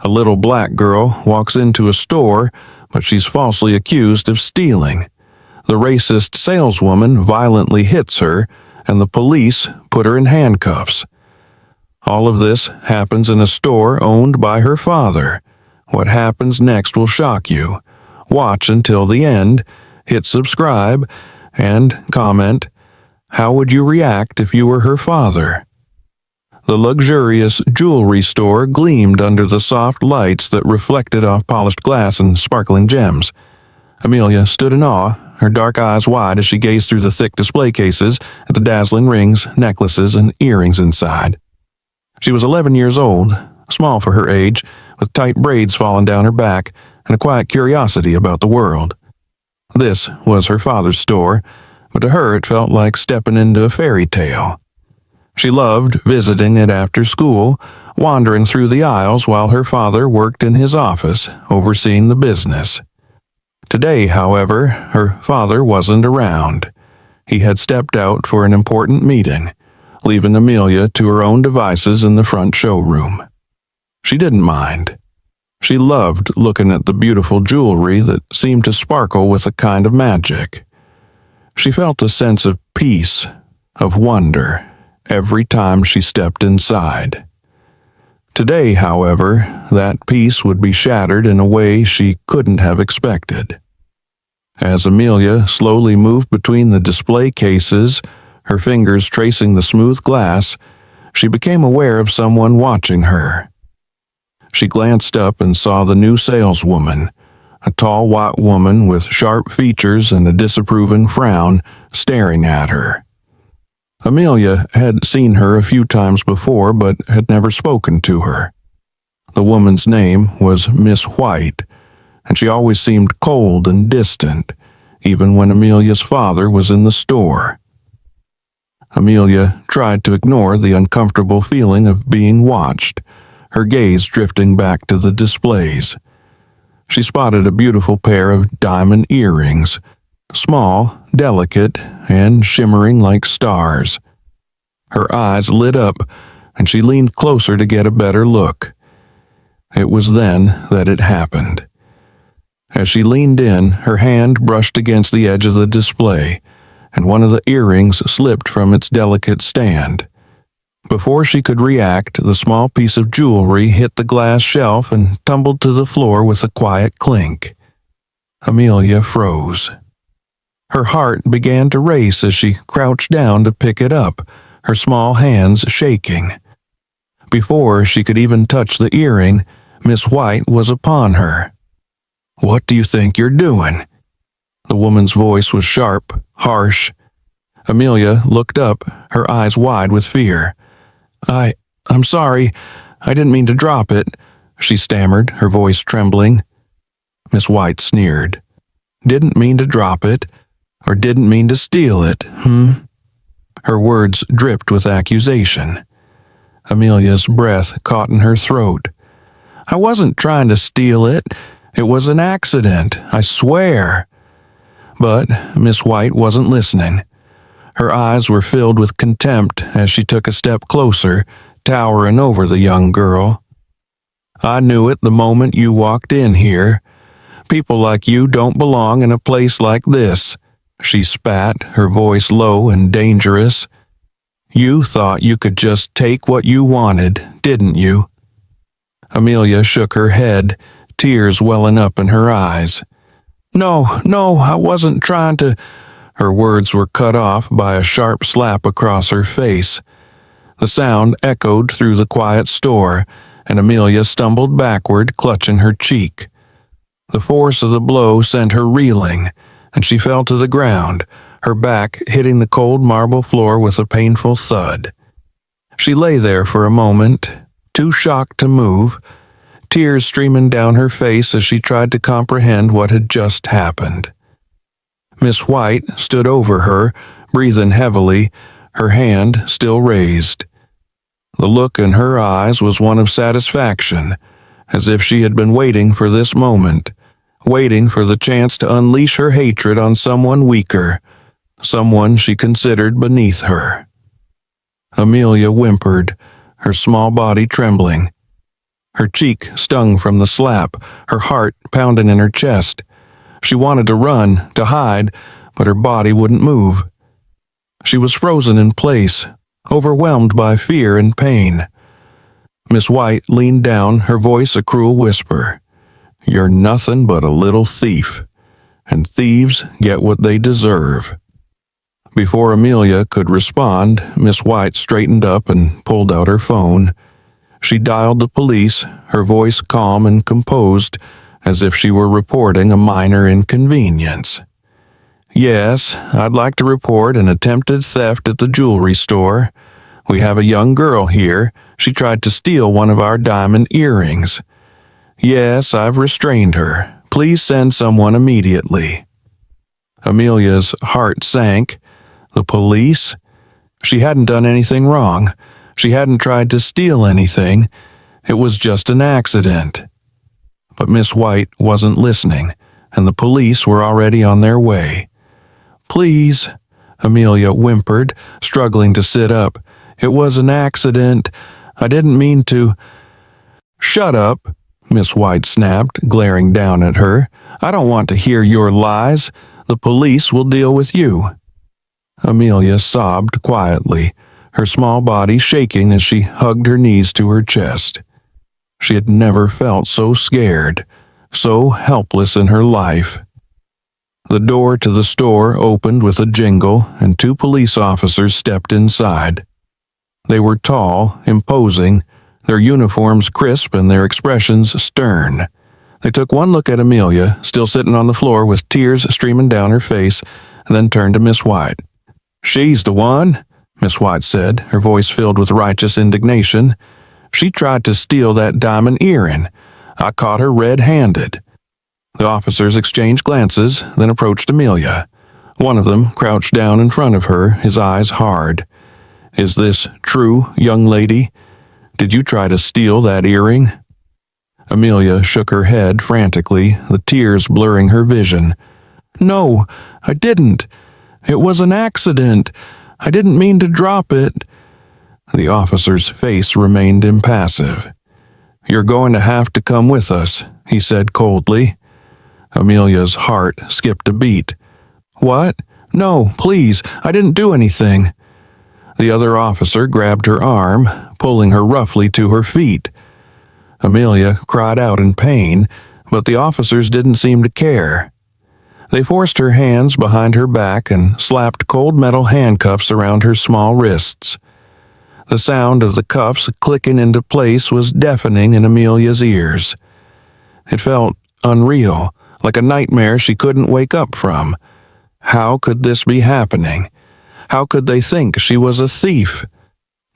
A little black girl walks into a store, but she's falsely accused of stealing. The racist saleswoman violently hits her, and the police put her in handcuffs. All of this happens in a store owned by her father. What happens next will shock you. Watch until the end, hit subscribe, and comment, how would you react if you were her father? The luxurious jewelry store gleamed under the soft lights that reflected off polished glass and sparkling gems. Amelia stood in awe, her dark eyes wide as she gazed through the thick display cases at the dazzling rings, necklaces, and earrings inside. She was 11 years old, small for her age, with tight braids falling down her back and a quiet curiosity about the world. This was her father's store, but to her it felt like stepping into a fairy tale. She loved visiting it after school, wandering through the aisles while her father worked in his office, overseeing the business. Today, however, her father wasn't around. He had stepped out for an important meeting, leaving Amelia to her own devices in the front showroom. She didn't mind. She loved looking at the beautiful jewelry that seemed to sparkle with a kind of magic. She felt a sense of peace, of wonder, every time she stepped inside. Today, however, that peace would be shattered in a way she couldn't have expected. As Amelia slowly moved between the display cases, her fingers tracing the smooth glass, she became aware of someone watching her. She glanced up and saw the new saleswoman, a tall white woman with sharp features and a disapproving frown, staring at her. Amelia had seen her a few times before, but had never spoken to her. The woman's name was Miss White, and she always seemed cold and distant, even when Amelia's father was in the store. Amelia tried to ignore the uncomfortable feeling of being watched, her gaze drifting back to the displays. She spotted a beautiful pair of diamond earrings, small, delicate, and shimmering like stars. Her eyes lit up, and she leaned closer to get a better look. It was then that it happened. As she leaned in, her hand brushed against the edge of the display, and one of the earrings slipped from its delicate stand. Before she could react, the small piece of jewelry hit the glass shelf and tumbled to the floor with a quiet clink. Amelia froze. Her heart began to race as she crouched down to pick it up, her small hands shaking. Before she could even touch the earring, Miss White was upon her. "What do you think you're doing?" The woman's voice was sharp, harsh. Amelia looked up, her eyes wide with fear. I'm sorry. I didn't mean to drop it," she stammered, her voice trembling. Miss White sneered. "Didn't mean to drop it? Or didn't mean to steal it, Her words dripped with accusation. Amelia's breath caught in her throat. "I wasn't trying to steal it. It was an accident, I swear." But Miss White wasn't listening. Her eyes were filled with contempt as she took a step closer, towering over the young girl. "I knew it the moment you walked in here. People like you don't belong in a place like this," she spat, her voice low and dangerous. "You thought you could just take what you wanted, didn't you?" Amelia shook her head, tears welling up in her eyes. No, I wasn't trying to—" Her words were cut off by a sharp slap across her face. The sound echoed through the quiet store, and Amelia stumbled backward, clutching her cheek. The force of the blow sent her reeling, and she fell to the ground, her back hitting the cold marble floor with a painful thud. She lay there for a moment, too shocked to move, tears streaming down her face as she tried to comprehend what had just happened. Miss White stood over her, breathing heavily, her hand still raised. The look in her eyes was one of satisfaction, as if she had been waiting for this moment, waiting for the chance to unleash her hatred on someone weaker, someone she considered beneath her. Amelia whimpered, her small body trembling. Her cheek stung from the slap, her heart pounding in her chest. She wanted to run, to hide, but her body wouldn't move. She was frozen in place, overwhelmed by fear and pain. Miss White leaned down, her voice a cruel whisper. "You're nothing but a little thief, and thieves get what they deserve." Before Amelia could respond, Miss White straightened up and pulled out her phone. She dialed the police, her voice calm and composed, as if she were reporting a minor inconvenience. "Yes, I'd like to report an attempted theft at the jewelry store. We have a young girl here. She tried to steal one of our diamond earrings. Yes, I've restrained her. Please send someone immediately." Amelia's heart sank. The police? She hadn't done anything wrong. She hadn't tried to steal anything. It was just an accident. But Miss White wasn't listening, and the police were already on their way. "Please," Amelia whimpered, struggling to sit up. "It was an accident. I didn't mean to." "Shut up," Miss White snapped, glaring down at her. "I don't want to hear your lies. The police will deal with you." Amelia sobbed quietly, her small body shaking as she hugged her knees to her chest. She had never felt so scared, so helpless in her life. The door to the store opened with a jingle, and 2 police officers stepped inside. They were tall, imposing, their uniforms crisp and their expressions stern. They took one look at Amelia, still sitting on the floor with tears streaming down her face, and then turned to Miss White. "She's the one," Miss White said, her voice filled with righteous indignation. "She tried to steal that diamond earring. I caught her red-handed." The officers exchanged glances, then approached Amelia. One of them crouched down in front of her, his eyes hard. "Is this true, young lady? Did you try to steal that earring?" Amelia shook her head frantically, the tears blurring her vision. "No, I didn't. It was an accident. I didn't mean to drop it." The officer's face remained impassive. "You're going to have to come with us," he said coldly. Amelia's heart skipped a beat. "What? No, please, I didn't do anything." The other officer grabbed her arm, pulling her roughly to her feet. Amelia cried out in pain, but the officers didn't seem to care. They forced her hands behind her back and slapped cold metal handcuffs around her small wrists. The sound of the cuffs clicking into place was deafening in Amelia's ears. It felt unreal, like a nightmare she couldn't wake up from. How could this be happening? How could they think she was a thief?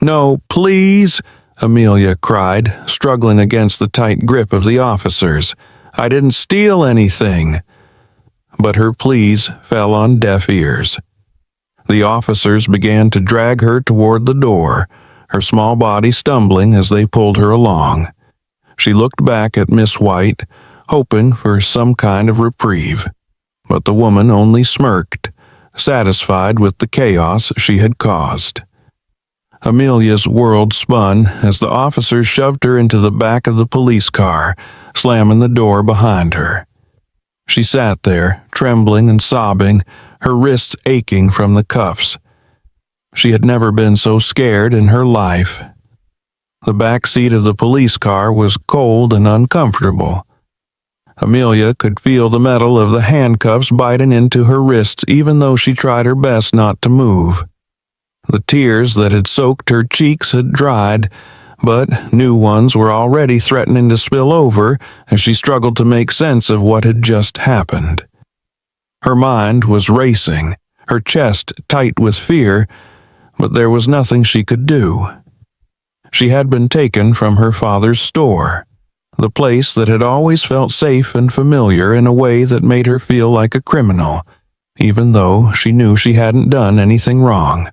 "No, please," Amelia cried, struggling against the tight grip of the officers. "I didn't steal anything." But her pleas fell on deaf ears. The officers began to drag her toward the door, her small body stumbling as they pulled her along. She looked back at Miss White, hoping for some kind of reprieve. But the woman only smirked, satisfied with the chaos she had caused. Amelia's world spun as the officers shoved her into the back of the police car, slamming the door behind her. She sat there, trembling and sobbing, her wrists aching from the cuffs. She had never been so scared in her life. The back seat of the police car was cold and uncomfortable. Amelia could feel the metal of the handcuffs biting into her wrists even though she tried her best not to move. The tears that had soaked her cheeks had dried, but new ones were already threatening to spill over as she struggled to make sense of what had just happened. Her mind was racing, her chest tight with fear, but there was nothing she could do. She had been taken from her father's store, the place that had always felt safe and familiar in a way that made her feel like a criminal, even though she knew she hadn't done anything wrong.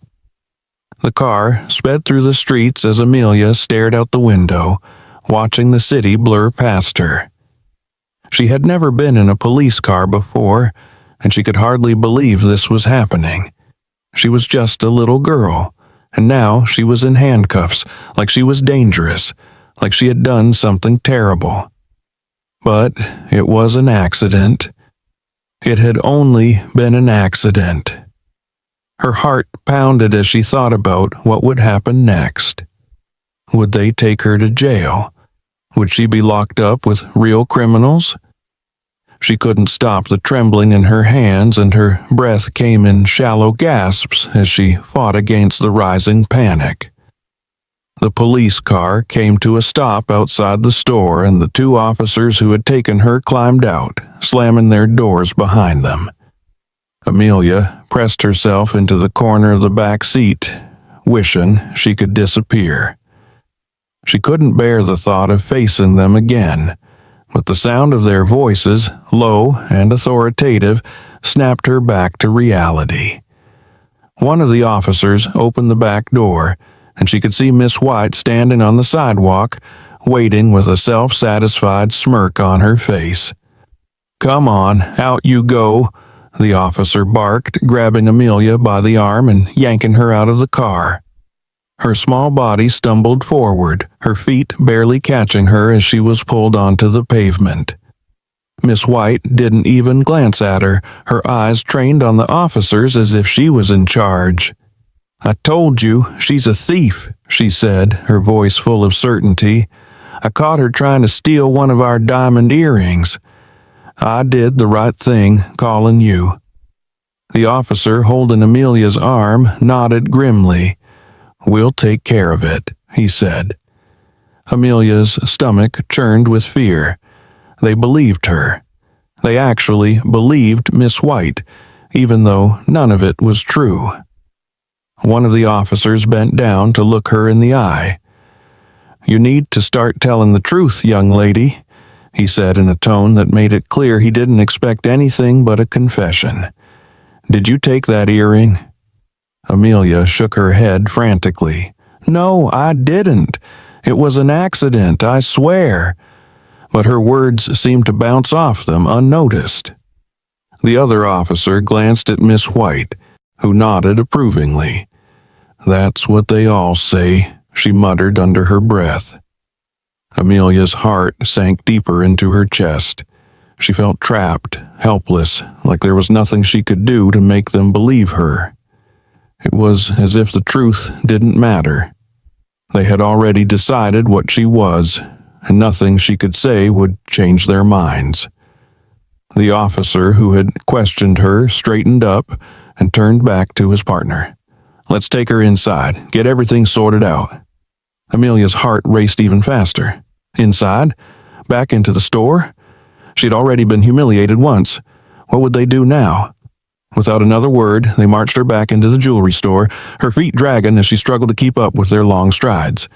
The car sped through the streets as Amelia stared out the window, watching the city blur past her. She had never been in a police car before, and she could hardly believe this was happening. She was just a little girl, and now she was in handcuffs, like she was dangerous, like she had done something terrible. But it was an accident. It had only been an accident. Her heart pounded as she thought about what would happen next. Would they take her to jail? Would she be locked up with real criminals? She couldn't stop the trembling in her hands, and her breath came in shallow gasps as she fought against the rising panic. The police car came to a stop outside the store, and the two officers who had taken her climbed out, slamming their doors behind them. Amelia pressed herself into the corner of the back seat, wishing she could disappear. She couldn't bear the thought of facing them again, but the sound of their voices, low and authoritative, snapped her back to reality. One of the officers opened the back door, and she could see Miss White standing on the sidewalk, waiting with a self-satisfied smirk on her face. "Come on, out you go," the officer barked, grabbing Amelia by the arm and yanking her out of the car. Her small body stumbled forward, her feet barely catching her as she was pulled onto the pavement. Miss White didn't even glance at her, her eyes trained on the officers as if she was in charge. "I told you, she's a thief," she said, her voice full of certainty. "I caught her trying to steal one of our diamond earrings. I did the right thing, calling you." The officer holding Amelia's arm nodded grimly. "We'll take care of it," he said. Amelia's stomach churned with fear. They believed her. They actually believed Miss White, even though none of it was true. One of the officers bent down to look her in the eye. "You need to start telling the truth, young lady," he said in a tone that made it clear he didn't expect anything but a confession. "Did you take that earring?" Amelia shook her head frantically. "No, I didn't. It was an accident, I swear." But her words seemed to bounce off them unnoticed. The other officer glanced at Miss White, who nodded approvingly. "That's what they all say," she muttered under her breath. Amelia's heart sank deeper into her chest. She felt trapped, helpless, like there was nothing she could do to make them believe her. It was as if the truth didn't matter. They had already decided what she was, and nothing she could say would change their minds. The officer who had questioned her straightened up and turned back to his partner. "Let's take her inside, get everything sorted out." Amelia's heart raced even faster. Inside? Back into the store? She'd already been humiliated once. What would they do now? Without another word, they marched her back into the jewelry store, her feet dragging as she struggled to keep up with their long strides.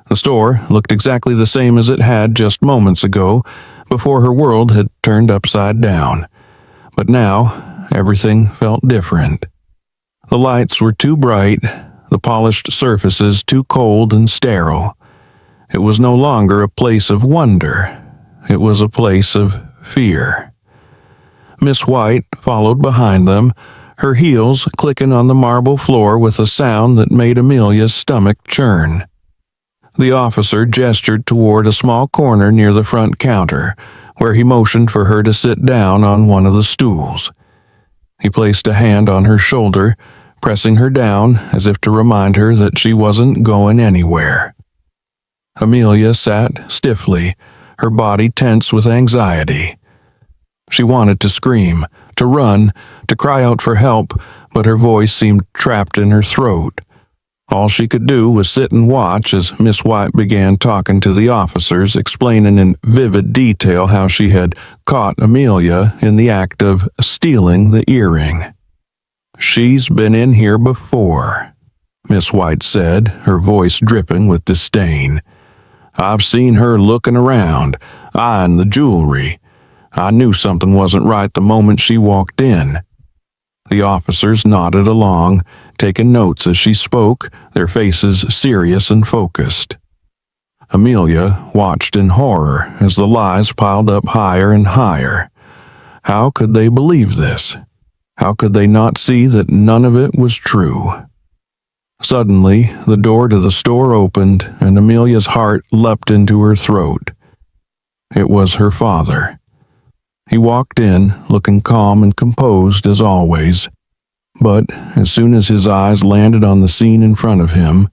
The store looked exactly the same as it had just moments ago, before her world had turned upside down. But now, everything felt different. The lights were too bright, the polished surfaces too cold and sterile. It was no longer a place of wonder. It was a place of fear. Miss White followed behind them, her heels clicking on the marble floor with a sound that made Amelia's stomach churn. The officer gestured toward a small corner near the front counter, where he motioned for her to sit down on one of the stools. He placed a hand on her shoulder, pressing her down as if to remind her that she wasn't going anywhere. Amelia sat stiffly, her body tense with anxiety. She wanted to scream, to run, to cry out for help, but her voice seemed trapped in her throat. All she could do was sit and watch as Miss White began talking to the officers, explaining in vivid detail how she had caught Amelia in the act of stealing the earring. "She's been in here before," Miss White said, her voice dripping with disdain. "I've seen her looking around, eyeing the jewelry. I knew something wasn't right the moment she walked in." The officers nodded along, taking notes as she spoke, their faces serious and focused. Amelia watched in horror as the lies piled up higher and higher. How could they believe this? How could they not see that none of it was true? Suddenly, the door to the store opened, and Amelia's heart leapt into her throat. It was her father. He walked in, looking calm and composed as always. But as soon as his eyes landed on the scene in front of him,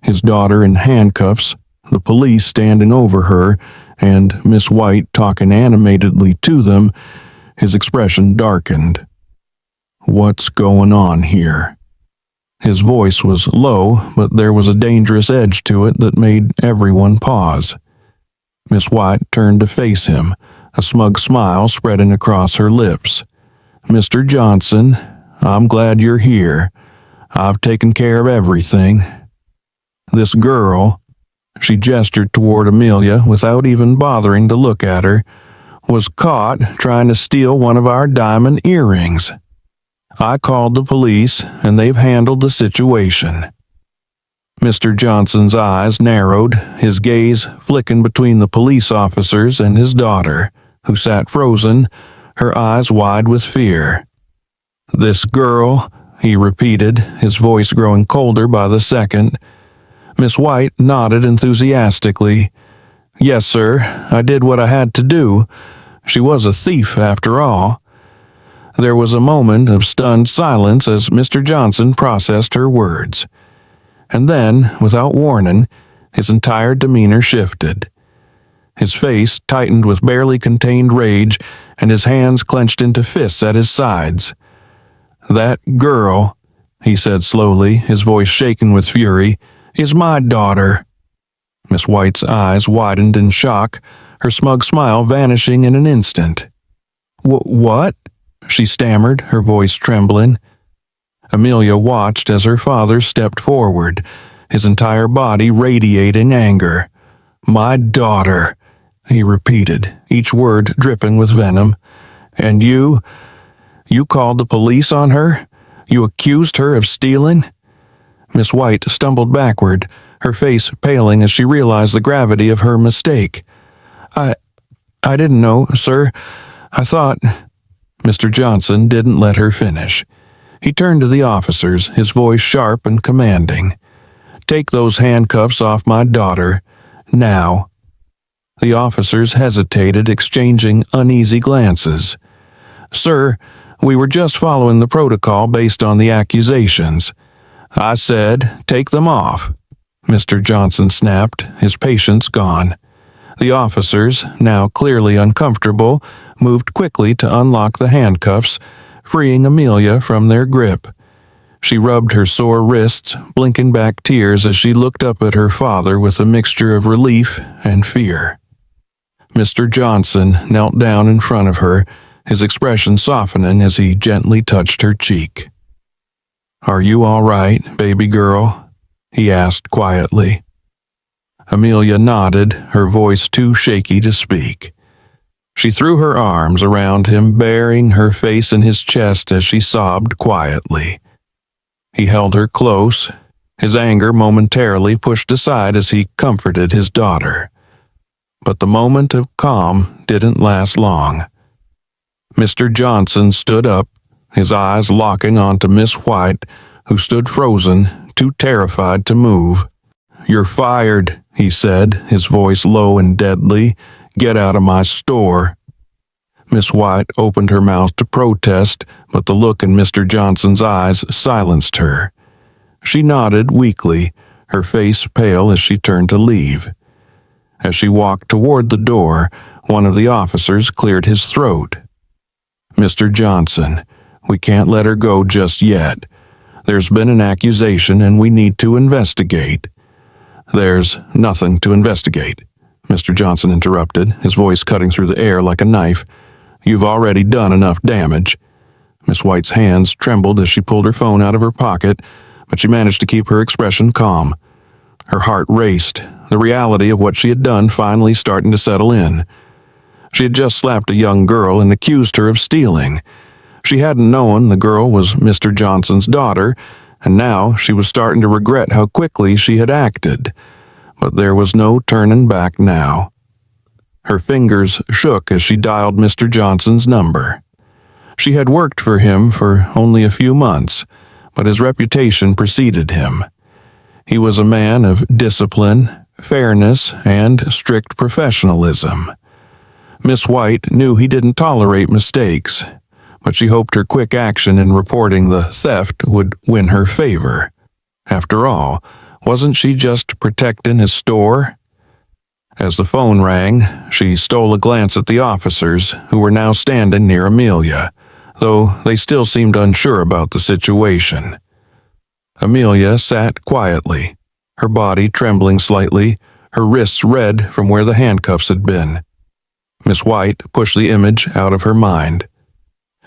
his daughter in handcuffs, the police standing over her, and Miss White talking animatedly to them, his expression darkened. "What's going on here?" His voice was low, but there was a dangerous edge to it that made everyone pause. Miss White turned to face him, a smug smile spreading across her lips. "Mr. Johnson, I'm glad you're here. I've taken care of everything. This girl," she gestured toward Amelia without even bothering to look at her, "was caught trying to steal one of our diamond earrings. I called the police, and they've handled the situation." Mr. Johnson's eyes narrowed, his gaze flicking between the police officers and his daughter, who sat frozen, her eyes wide with fear. "This girl," he repeated, his voice growing colder by the second. Miss White nodded enthusiastically. "Yes, sir, I did what I had to do. She was a thief, after all." There was a moment of stunned silence as Mr. Johnson processed her words. And then, without warning, his entire demeanor shifted. His face tightened with barely contained rage, and his hands clenched into fists at his sides. "That girl," he said slowly, his voice shaken with fury, "is my daughter." Miss White's eyes widened in shock, her smug smile vanishing in an instant. What?" she stammered, her voice trembling. Amelia watched as her father stepped forward, his entire body radiating anger. "My daughter," he repeated, each word dripping with venom. "And you called the police on her? You accused her of stealing?" Miss White stumbled backward, her face paling as she realized the gravity of her mistake. I didn't know, sir. I thought—" Mr. Johnson didn't let her finish. He turned to the officers, his voice sharp and commanding. "Take those handcuffs off my daughter, now." The officers hesitated, exchanging uneasy glances. "Sir, we were just following the protocol based on the accusations. I said, take them off," Mr. Johnson snapped, his patience gone. The officers, now clearly uncomfortable, moved quickly to unlock the handcuffs, freeing Amelia from their grip. She rubbed her sore wrists, blinking back tears as she looked up at her father with a mixture of relief and fear. Mr. Johnson knelt down in front of her, his expression softening as he gently touched her cheek. "Are you all right, baby girl?" he asked quietly. Amelia nodded, her voice too shaky to speak. She threw her arms around him, burying her face in his chest as she sobbed quietly. He held her close, his anger momentarily pushed aside as he comforted his daughter. But the moment of calm didn't last long. Mr. Johnson stood up, his eyes locking onto Miss White, who stood frozen, too terrified to move. "You're fired," he said, his voice low and deadly. "Get out of my store." Miss White opened her mouth to protest, but the look in Mr. Johnson's eyes silenced her. She nodded weakly, her face pale as she turned to leave. As she walked toward the door, one of the officers cleared his throat. "Mr. Johnson, we can't let her go just yet. There's been an accusation and we need to investigate." "There's nothing to investigate," Mr. Johnson interrupted, his voice cutting through the air like a knife. "You've already done enough damage." Miss White's hands trembled as she pulled her phone out of her pocket, but she managed to keep her expression calm. Her heart raced, the reality of what she had done finally starting to settle in. She had just slapped a young girl and accused her of stealing. She hadn't known the girl was Mr. Johnson's daughter, and now she was starting to regret how quickly she had acted. But there was no turning back now. Her fingers shook as she dialed Mr. Johnson's number. She had worked for him for only a few months, but his reputation preceded him. He was a man of discipline, fairness, and strict professionalism. Miss White knew he didn't tolerate mistakes, but she hoped her quick action in reporting the theft would win her favor. After all, wasn't she just protecting his store? As the phone rang, she stole a glance at the officers, who were now standing near Amelia, though they still seemed unsure about the situation. Amelia sat quietly, her body trembling slightly, her wrists red from where the handcuffs had been. Miss White pushed the image out of her mind.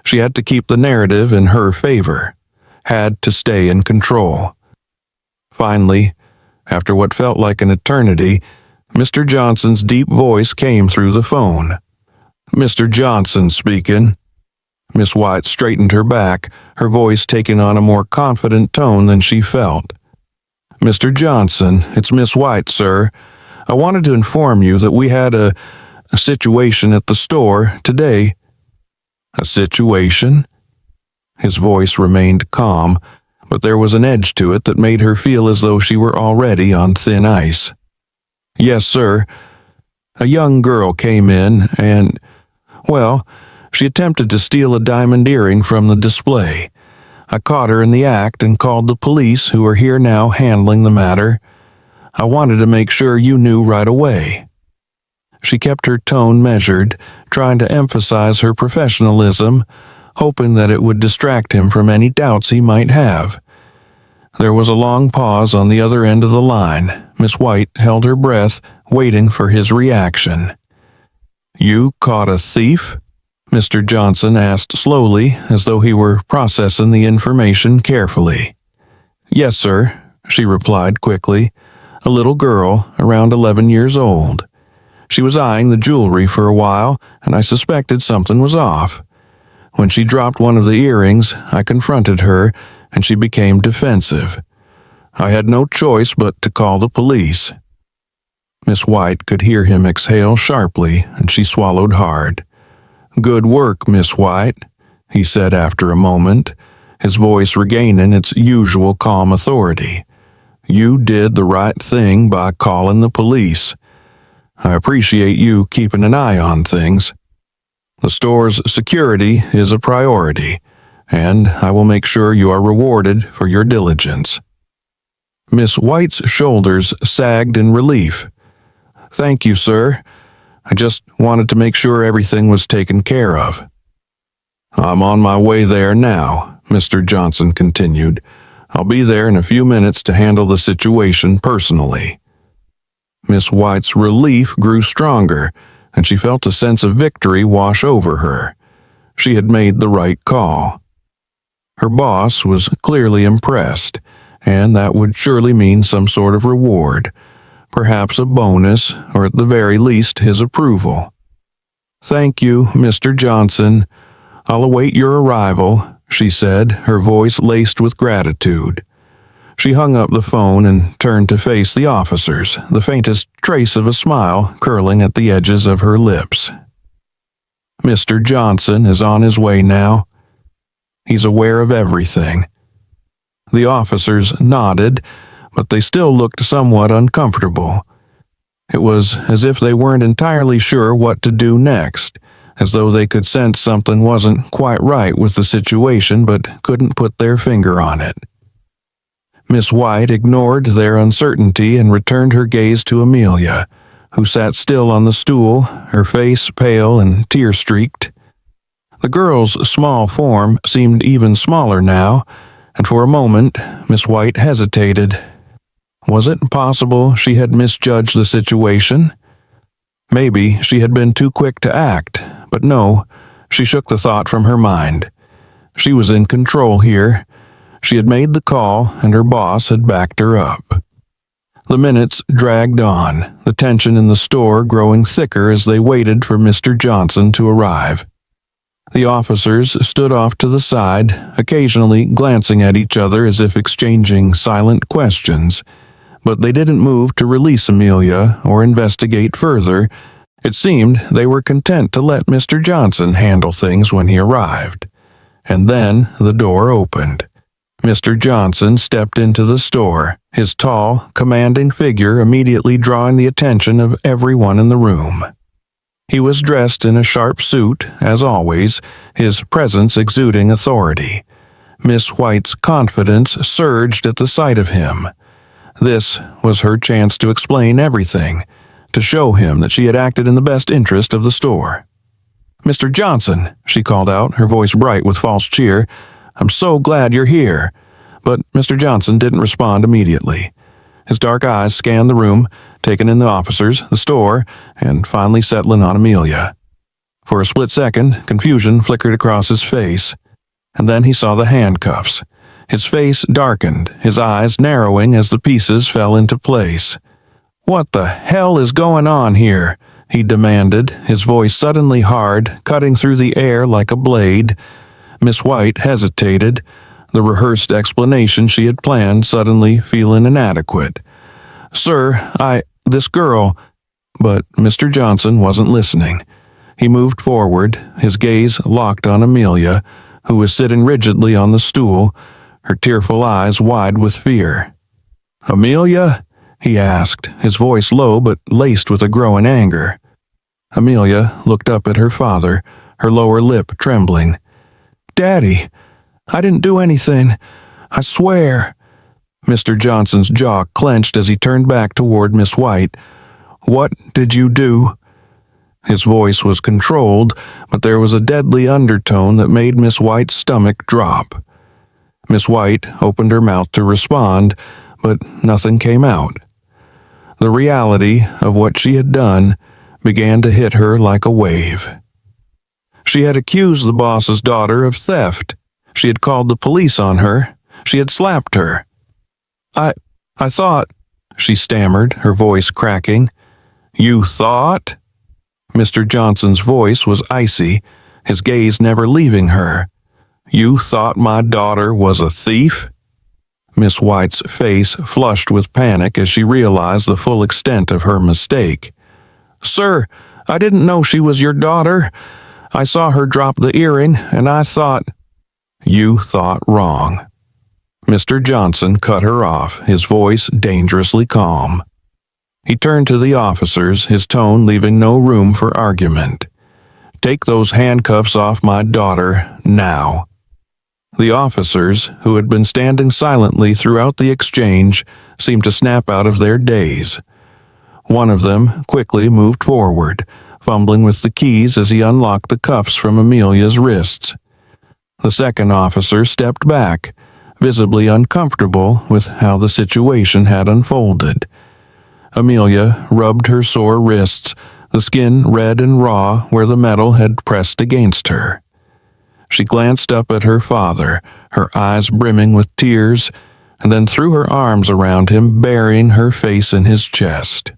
She had to keep the narrative in her favor, had to stay in control. Finally, after what felt like an eternity, Mr. Johnson's deep voice came through the phone. "Mr. Johnson speaking." Miss White straightened her back, her voice taking on a more confident tone than she felt. "Mr. Johnson, it's Miss White, sir. I wanted to inform you that we had a situation at the store today." "A situation?" His voice remained calm, but there was an edge to it that made her feel as though she were already on thin ice. "Yes, sir. A young girl came in and, well, she attempted to steal a diamond earring from the display. I caught her in the act and called the police, who are here now handling the matter. I wanted to make sure you knew right away." She kept her tone measured, trying to emphasize her professionalism, hoping that it would distract him from any doubts he might have. There was a long pause on the other end of the line. Miss White held her breath, waiting for his reaction. "You caught a thief?" Mr. Johnson asked slowly, as though he were processing the information carefully. "Yes, sir," she replied quickly. "A little girl, around 11 years old. She was eyeing the jewelry for a while, and I suspected something was off. When she dropped one of the earrings, I confronted her, and she became defensive. I had no choice but to call the police." Miss White could hear him exhale sharply, and she swallowed hard. "Good work, Miss White," he said after a moment, his voice regaining its usual calm authority. "You did the right thing by calling the police. I appreciate you keeping an eye on things. The store's security is a priority, and I will make sure you are rewarded for your diligence." Miss White's shoulders sagged in relief. "Thank you, sir. I just wanted to make sure everything was taken care of." "I'm on my way there now," Mr. Johnson continued. "I'll be there in a few minutes to handle the situation personally." Miss White's relief grew stronger, and she felt a sense of victory wash over her. She had made the right call. Her boss was clearly impressed, and that would surely mean some sort of reward, perhaps a bonus, or at the very least his approval. "Thank you, Mr. Johnson. I'll await your arrival," she said, her voice laced with gratitude. She hung up the phone and turned to face the officers, the faintest trace of a smile curling at the edges of her lips. "Mr. Johnson is on his way now. He's aware of everything." The officers nodded, but they still looked somewhat uncomfortable. It was as if they weren't entirely sure what to do next, as though they could sense something wasn't quite right with the situation but couldn't put their finger on it. Miss White ignored their uncertainty and returned her gaze to Amelia, who sat still on the stool, her face pale and tear-streaked. The girl's small form seemed even smaller now, and for a moment Miss White hesitated. Was it possible she had misjudged the situation? Maybe she had been too quick to act, but no, she shook the thought from her mind. She was in control here. She had made the call, and her boss had backed her up. The minutes dragged on, the tension in the store growing thicker as they waited for Mr. Johnson to arrive. The officers stood off to the side, occasionally glancing at each other as if exchanging silent questions, but they didn't move to release Amelia or investigate further. It seemed they were content to let Mr. Johnson handle things when he arrived. And then the door opened. Mr. Johnson stepped into the store, his tall, commanding figure immediately drawing the attention of everyone in the room. He was dressed in a sharp suit, as always, his presence exuding authority. Miss White's confidence surged at the sight of him. This was her chance to explain everything, to show him that she had acted in the best interest of the store. "Mr. Johnson," she called out, her voice bright with false cheer, "I'm so glad you're here." But Mr. Johnson didn't respond immediately. His dark eyes scanned the room, taking in the officers, the store, and finally settling on Amelia. For a split second, confusion flickered across his face, and then he saw the handcuffs. His face darkened, his eyes narrowing as the pieces fell into place. "What the hell is going on here?" he demanded, his voice suddenly hard, cutting through the air like a blade. Miss White hesitated, the rehearsed explanation she had planned suddenly feeling inadequate. "Sir, this girl—" But Mr. Johnson wasn't listening. He moved forward, his gaze locked on Amelia, who was sitting rigidly on the stool, her tearful eyes wide with fear. "Amelia?" he asked, his voice low but laced with a growing anger. Amelia looked up at her father, her lower lip trembling. "Daddy, I didn't do anything. I swear." Mr. Johnson's jaw clenched as he turned back toward Miss White. "What did you do?" His voice was controlled, but there was a deadly undertone that made Miss White's stomach drop. Miss White opened her mouth to respond, but nothing came out. The reality of what she had done began to hit her like a wave. She had accused the boss's daughter of theft. She had called the police on her. She had slapped her. I thought," she stammered, her voice cracking. "You thought?" Mr. Johnson's voice was icy, his gaze never leaving her. "You thought my daughter was a thief?" Miss White's face flushed with panic as she realized the full extent of her mistake. "Sir, I didn't know she was your daughter. I saw her drop the earring, and I thought—" "You thought wrong." Mr. Johnson cut her off, his voice dangerously calm. He turned to the officers, his tone leaving no room for argument. "Take those handcuffs off my daughter, now." The officers, who had been standing silently throughout the exchange, seemed to snap out of their daze. One of them quickly moved forward, fumbling with the keys as he unlocked the cuffs from Amelia's wrists. The second officer stepped back, visibly uncomfortable with how the situation had unfolded. Amelia rubbed her sore wrists, the skin red and raw where the metal had pressed against her. She glanced up at her father, her eyes brimming with tears, and then threw her arms around him, burying her face in his chest.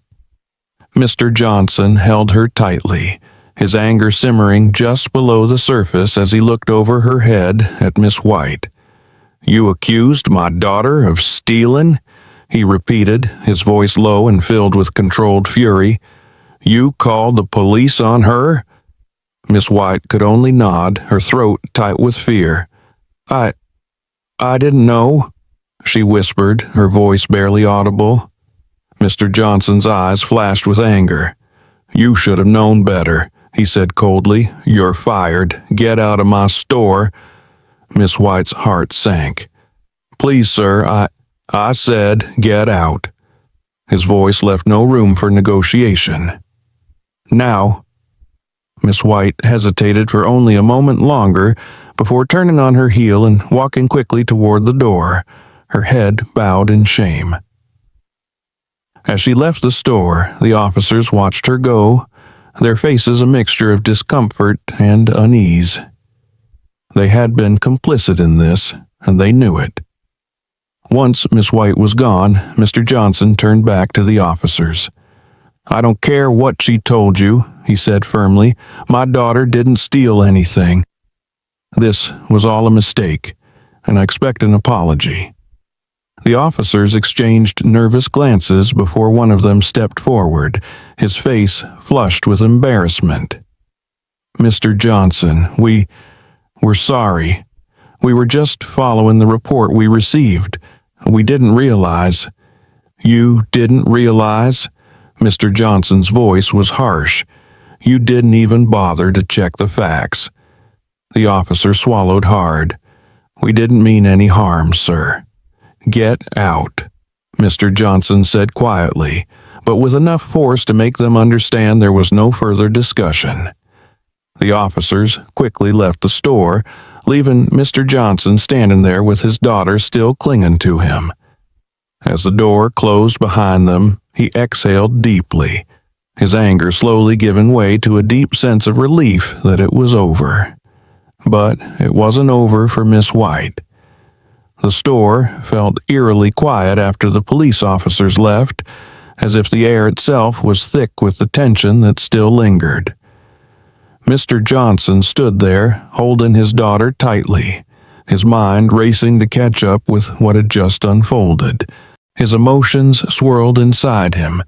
Mr. Johnson held her tightly, his anger simmering just below the surface as he looked over her head at Miss White. "You accused my daughter of stealing?" he repeated, his voice low and filled with controlled fury. "You called the police on her?" Miss White could only nod, her throat tight with fear. I didn't know," she whispered, her voice barely audible. Mr. Johnson's eyes flashed with anger. "You should have known better," he said coldly. "You're fired. Get out of my store." Miss White's heart sank. "Please, sir, I said get out." His voice left no room for negotiation. "Now." Miss White hesitated for only a moment longer before turning on her heel and walking quickly toward the door, her head bowed in shame. As she left the store, the officers watched her go, their faces a mixture of discomfort and unease. They had been complicit in this, and they knew it. Once Miss White was gone, Mr. Johnson turned back to the officers. "I don't care what she told you," he said firmly. "My daughter didn't steal anything. This was all a mistake, and I expect an apology." The officers exchanged nervous glances before one of them stepped forward, his face flushed with embarrassment. "Mr. Johnson, we're sorry. We were just following the report we received. We didn't realize." "You didn't realize?" Mr. Johnson's voice was harsh. "You didn't even bother to check the facts." The officer swallowed hard. "We didn't mean any harm, sir." "Get out," Mr. Johnson said quietly, but with enough force to make them understand there was no further discussion. The officers quickly left the store, leaving Mr. Johnson standing there with his daughter still clinging to him. As the door closed behind them, he exhaled deeply, his anger slowly giving way to a deep sense of relief that it was over. But it wasn't over for Miss White. The store felt eerily quiet after the police officers left, as if the air itself was thick with the tension that still lingered. Mr. Johnson stood there, holding his daughter tightly, his mind racing to catch up with what had just unfolded. His emotions swirled inside him,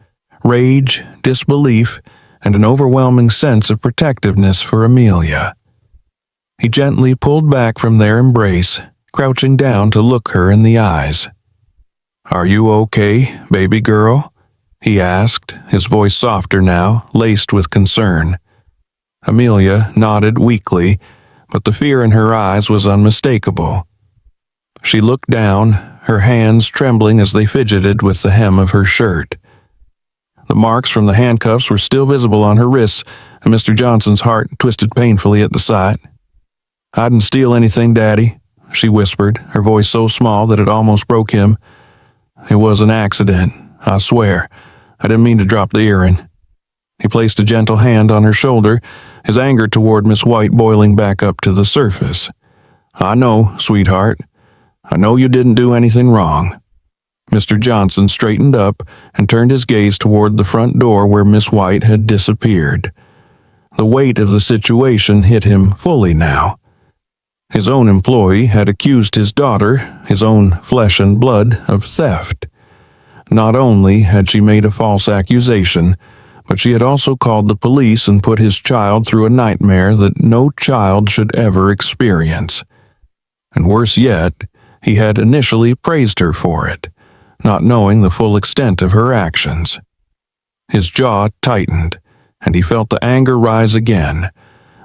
rage, disbelief, and an overwhelming sense of protectiveness for Amelia. He gently pulled back from their embrace, crouching down to look her in the eyes. "Are you okay, baby girl?" he asked, his voice softer now, laced with concern. Amelia nodded weakly, but the fear in her eyes was unmistakable. She looked down, her hands trembling as they fidgeted with the hem of her shirt. The marks from the handcuffs were still visible on her wrists, and Mr. Johnson's heart twisted painfully at the sight. "I didn't steal anything, Daddy," she whispered, her voice so small that it almost broke him. "It was an accident, I swear. I didn't mean to drop the earring." He placed a gentle hand on her shoulder, his anger toward Miss White boiling back up to the surface. "I know, sweetheart. I know you didn't do anything wrong." Mr. Johnson straightened up and turned his gaze toward the front door where Miss White had disappeared. The weight of the situation hit him fully now. His own employee had accused his daughter, his own flesh and blood, of theft. Not only had she made a false accusation, but she had also called the police and put his child through a nightmare that no child should ever experience. And worse yet, he had initially praised her for it, not knowing the full extent of her actions. His jaw tightened, and he felt the anger rise again,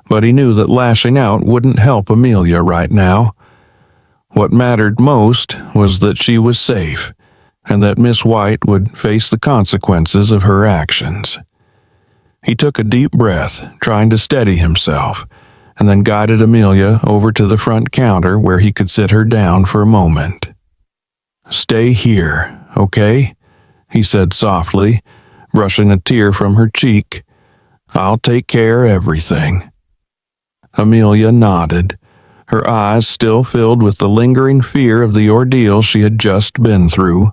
but he knew that lashing out wouldn't help Amelia right now. What mattered most was that she was safe, and that Miss White would face the consequences of her actions. He took a deep breath, trying to steady himself, and then guided Amelia over to the front counter where he could sit her down for a moment. "Stay here, okay?" he said softly, brushing a tear from her cheek. "I'll take care of everything." Amelia nodded, her eyes still filled with the lingering fear of the ordeal she had just been through.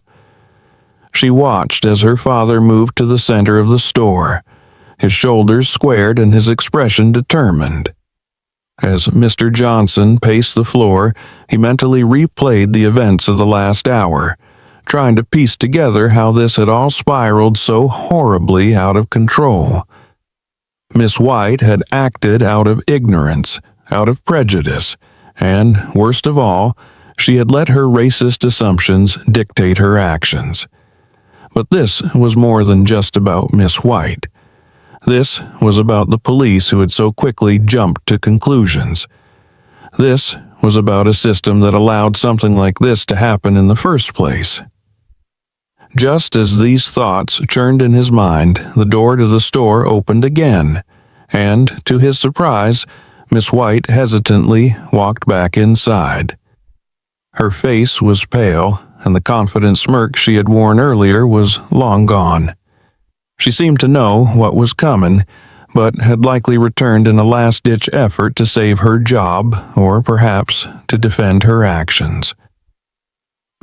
She watched as her father moved to the center of the store, his shoulders squared and his expression determined. As Mr. Johnson paced the floor, he mentally replayed the events of the last hour, trying to piece together how this had all spiraled so horribly out of control. Miss White had acted out of ignorance, out of prejudice, and, worst of all, she had let her racist assumptions dictate her actions. But this was more than just about Miss White. This was about the police who had so quickly jumped to conclusions. This was about a system that allowed something like this to happen in the first place. Just as these thoughts churned in his mind, the door to the store opened again, and, to his surprise, Miss White hesitantly walked back inside. Her face was pale, and the confident smirk she had worn earlier was long gone. She seemed to know what was coming, but had likely returned in a last-ditch effort to save her job, or perhaps to defend her actions.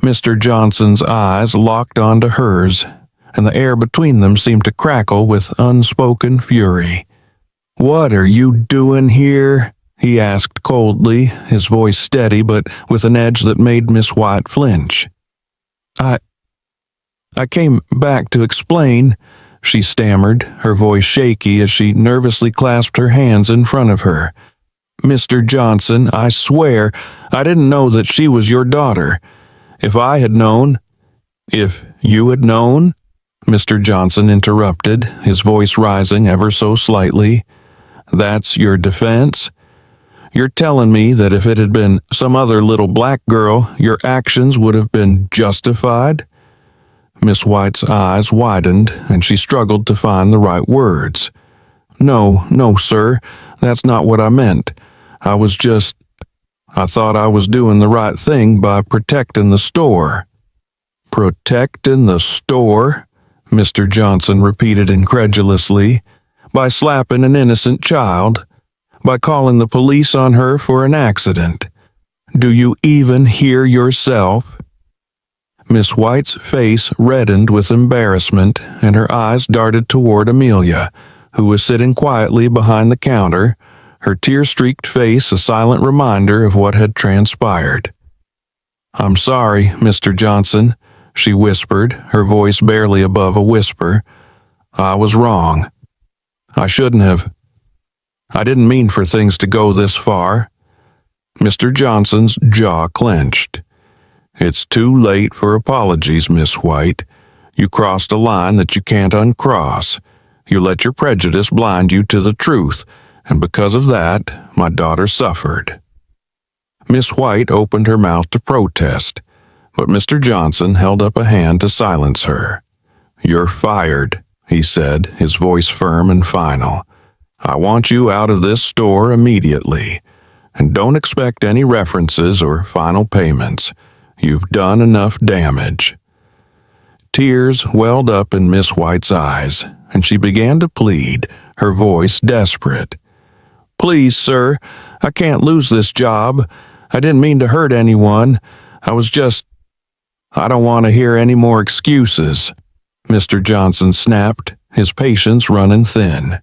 Mr. Johnson's eyes locked onto hers, and the air between them seemed to crackle with unspoken fury. "What are you doing here?" he asked coldly, his voice steady but with an edge that made Miss White flinch. I came back to explain," she stammered, her voice shaky as she nervously clasped her hands in front of her. Mr. Johnson, I swear, I didn't know that she was your daughter. If I had known—" "If you had known?" Mr. Johnson interrupted, his voice rising ever so slightly. "That's your defense? You're telling me that if it had been some other little black girl, your actions would have been justified?" Miss White's eyes widened, and she struggled to find the right words. "No, no, sir, that's not what I meant. I thought I was doing the right thing by protecting the store." "Protecting the store?" Mr. Johnson repeated incredulously. "By slapping an innocent child? By calling the police on her for an accident? Do you even hear yourself?" Miss White's face reddened with embarrassment, and her eyes darted toward Amelia, who was sitting quietly behind the counter, her tear-streaked face a silent reminder of what had transpired. "I'm sorry, Mr. Johnson," she whispered, her voice barely above a whisper. "I was wrong. I shouldn't have. I didn't mean for things to go this far." Mr. Johnson's jaw clenched. "It's too late for apologies, Miss White. You crossed a line that you can't uncross. You let your prejudice blind you to the truth, and because of that, my daughter suffered." Miss White opened her mouth to protest, but Mr. Johnson held up a hand to silence her. "You're fired," he said, his voice firm and final. "I want you out of this store immediately, and don't expect any references or final payments. You've done enough damage." Tears welled up in Miss White's eyes, and she began to plead, her voice desperate. "Please, sir, I can't lose this job. I didn't mean to hurt anyone. I don't want to hear any more excuses," Mr. Johnson snapped, his patience running thin.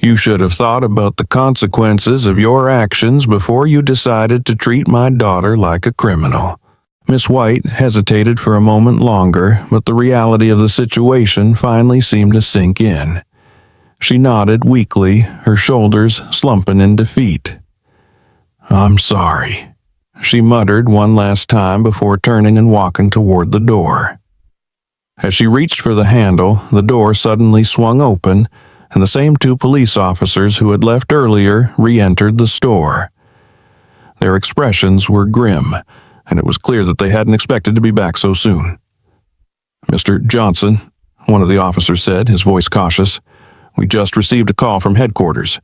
"You should have thought about the consequences of your actions before you decided to treat my daughter like a criminal." Miss White hesitated for a moment longer, but the reality of the situation finally seemed to sink in. She nodded weakly, her shoulders slumping in defeat. "I'm sorry," she muttered one last time before turning and walking toward the door. As she reached for the handle, the door suddenly swung open, and the same two police officers who had left earlier re-entered the store. Their expressions were grim, and it was clear that they hadn't expected to be back so soon. "Mr. Johnson," one of the officers said, his voice cautious, "we just received a call from headquarters.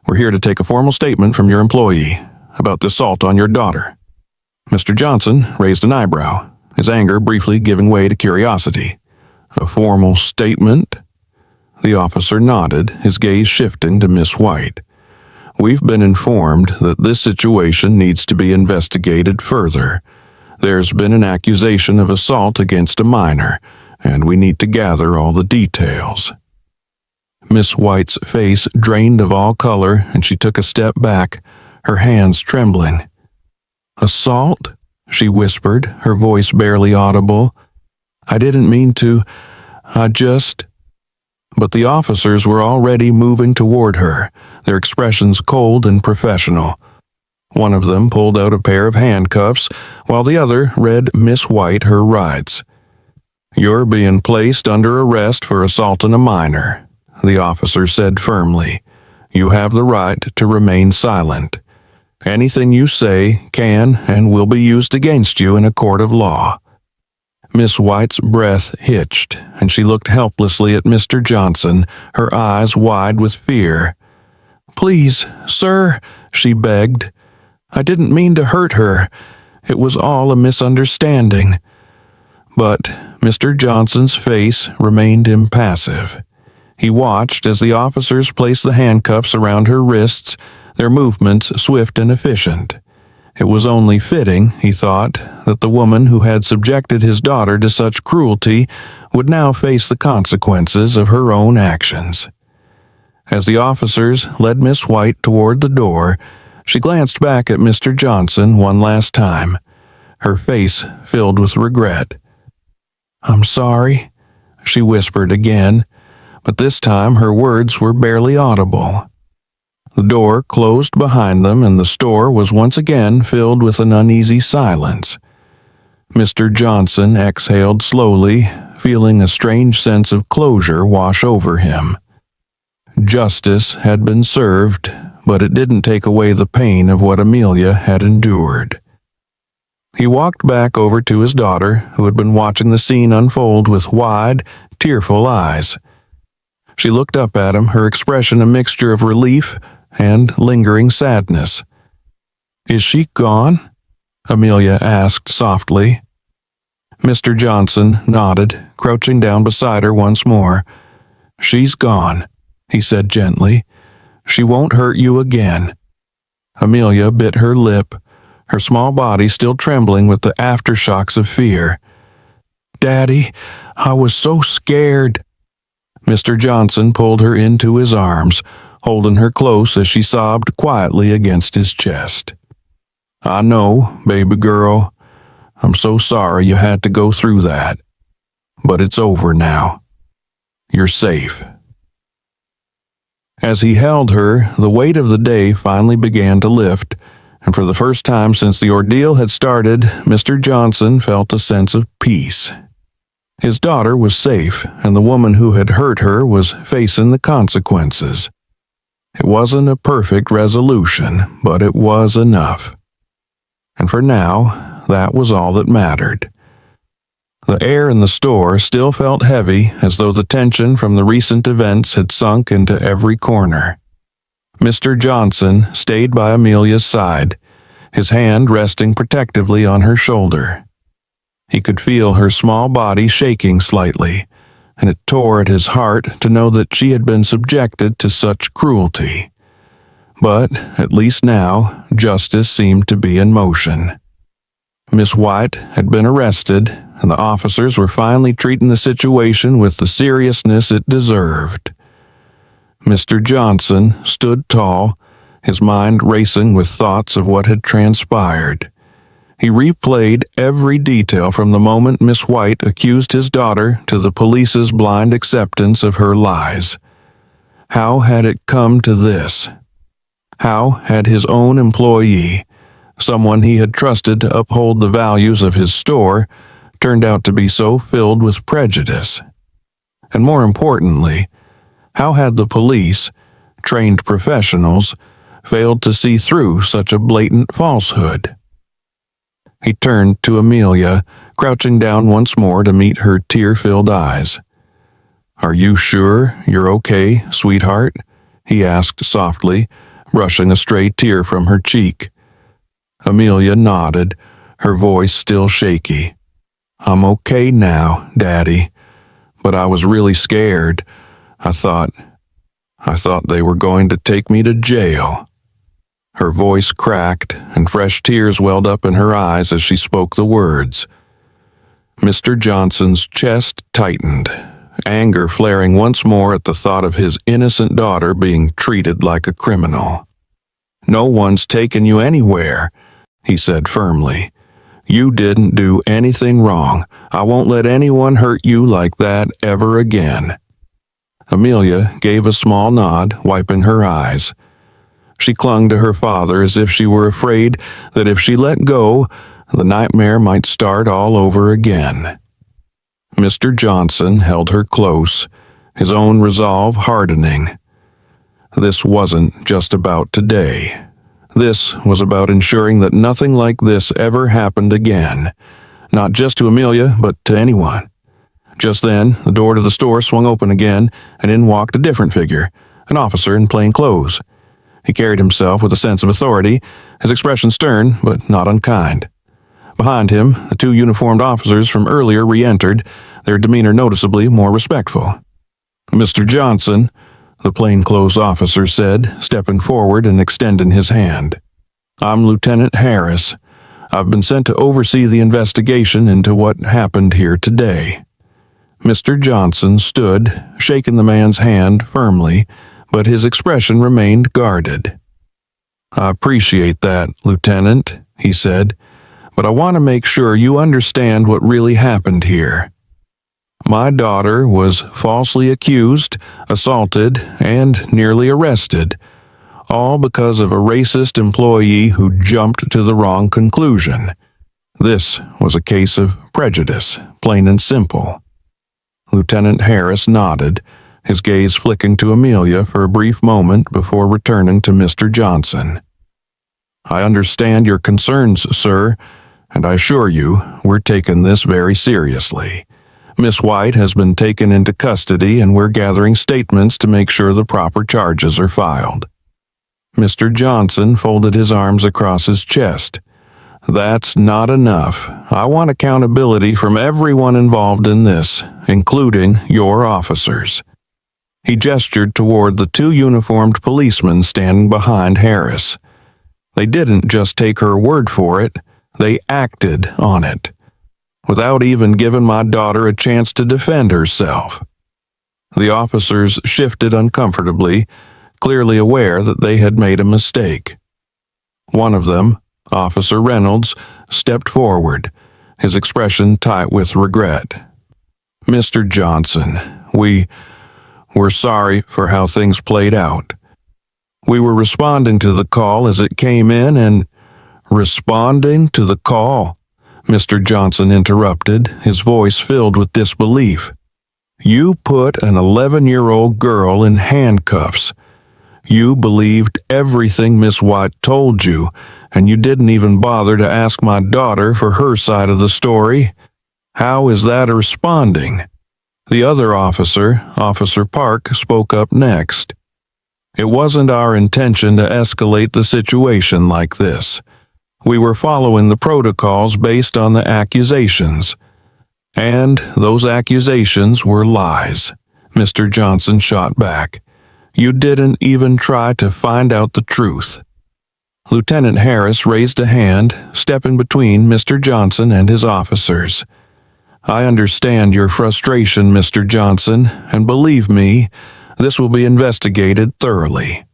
We're here to take a formal statement from your employee about the assault on your daughter." Mr. Johnson raised an eyebrow, his anger briefly giving way to curiosity. "A formal statement?" The officer nodded, his gaze shifting to Miss White. "We've been informed that this situation needs to be investigated further. There's been an accusation of assault against a minor, and we need to gather all the details." Miss White's face drained of all color, and she took a step back, her hands trembling. "Assault?" she whispered, her voice barely audible. "I didn't mean to. But the officers were already moving toward her, their expressions cold and professional. One of them pulled out a pair of handcuffs, while the other read Miss White her rights. "You're being placed under arrest for assaulting a minor," the officer said firmly. "You have the right to remain silent. Anything you say can and will be used against you in a court of law." Miss White's breath hitched, and she looked helplessly at Mr. Johnson, her eyes wide with fear. "Please, sir," she begged. "I didn't mean to hurt her. It was all a misunderstanding." But Mr. Johnson's face remained impassive. He watched as the officers placed the handcuffs around her wrists, their movements swift and efficient. It was only fitting, he thought, that the woman who had subjected his daughter to such cruelty would now face the consequences of her own actions. As the officers led Miss White toward the door, she glanced back at Mr. Johnson one last time, her face filled with regret. "I'm sorry," she whispered again, but this time her words were barely audible. The door closed behind them, and the store was once again filled with an uneasy silence. Mr. Johnson exhaled slowly, feeling a strange sense of closure wash over him. Justice had been served, but it didn't take away the pain of what Amelia had endured. He walked back over to his daughter, who had been watching the scene unfold with wide, tearful eyes. She looked up at him, her expression a mixture of relief and lingering sadness. "Is she gone?" Amelia asked softly. Mr. Johnson nodded, crouching down beside her once more. "She's gone," he said gently. "She won't hurt you again." Amelia bit her lip, her small body still trembling with the aftershocks of fear. "Daddy, I was so scared." Mr. Johnson pulled her into his arms, holding her close as she sobbed quietly against his chest. "I know, baby girl. I'm so sorry you had to go through that. But it's over now. You're safe." As he held her, the weight of the day finally began to lift, and for the first time since the ordeal had started, Mr. Johnson felt a sense of peace. His daughter was safe, and the woman who had hurt her was facing the consequences. It wasn't a perfect resolution, but it was enough. And for now, that was all that mattered. The air in the store still felt heavy, as though the tension from the recent events had sunk into every corner. Mr. Johnson stayed by Amelia's side, his hand resting protectively on her shoulder. He could feel her small body shaking slightly, and it tore at his heart to know that she had been subjected to such cruelty. But, at least now, justice seemed to be in motion. Miss White had been arrested, and the officers were finally treating the situation with the seriousness it deserved. Mr. Johnson stood tall, his mind racing with thoughts of what had transpired. He replayed every detail from the moment Miss White accused his daughter to the police's blind acceptance of her lies. How had it come to this? How had his own employee, someone he had trusted to uphold the values of his store, turned out to be so filled with prejudice? And more importantly, how had the police, trained professionals, failed to see through such a blatant falsehood? He turned to Amelia, crouching down once more to meet her tear-filled eyes. "Are you sure you're okay, sweetheart?" he asked softly, brushing a stray tear from her cheek. Amelia nodded, her voice still shaky. "I'm okay now, Daddy, but I was really scared. I thought they were going to take me to jail." Her voice cracked, and fresh tears welled up in her eyes as she spoke the words. Mr. Johnson's chest tightened, anger flaring once more at the thought of his innocent daughter being treated like a criminal. "No one's taken you anywhere," he said firmly. "You didn't do anything wrong. I won't let anyone hurt you like that ever again." Amelia gave a small nod, wiping her eyes. She clung to her father as if she were afraid that if she let go, the nightmare might start all over again. Mr. Johnson held her close, his own resolve hardening. This wasn't just about today. This was about ensuring that nothing like this ever happened again, not just to Amelia, but to anyone. Just then, the door to the store swung open again, and in walked a different figure, an officer in plain clothes. He carried himself with a sense of authority, his expression stern but not unkind. Behind him, the two uniformed officers from earlier re-entered, their demeanor noticeably more respectful. "Mr. Johnson," the plainclothes officer said, stepping forward and extending his hand. "I'm Lieutenant Harris. I've been sent to oversee the investigation into what happened here today." Mr. Johnson stood, shaking the man's hand firmly, but his expression remained guarded. "I appreciate that, Lieutenant," he said, "but I want to make sure you understand what really happened here. My daughter was falsely accused, assaulted, and nearly arrested, all because of a racist employee who jumped to the wrong conclusion. This was a case of prejudice, plain and simple. Lieutenant Harris nodded, his gaze flicking to Amelia for a brief moment before returning to Mr. Johnson. I understand your concerns, sir, and I assure you we're taking this very seriously. Miss White has been taken into custody and we're gathering statements to make sure the proper charges are filed. Mr. Johnson folded his arms across his chest. That's not enough. I want accountability from everyone involved in this, including your officers. He gestured toward the two uniformed policemen standing behind Harris. They didn't just take her word for it, they acted on it, without even giving my daughter a chance to defend herself. The officers shifted uncomfortably, clearly aware that they had made a mistake. One of them, Officer Reynolds, stepped forward, his expression tight with regret. Mr. Johnson, we're sorry for how things played out. We were responding to the call as it came in and— Responding to the call? Mr. Johnson interrupted, his voice filled with disbelief. You put an 11-year-old girl in handcuffs. You believed everything Miss White told you, and you didn't even bother to ask my daughter for her side of the story. How is that responding? The other officer, Officer Park, spoke up next. It wasn't our intention to escalate the situation like this. We were following the protocols based on the accusations. And those accusations were lies, Mr. Johnson shot back. You didn't even try to find out the truth. Lieutenant Harris raised a hand, stepping between Mr. Johnson and his officers. I understand your frustration, Mr. Johnson, and believe me, this will be investigated thoroughly.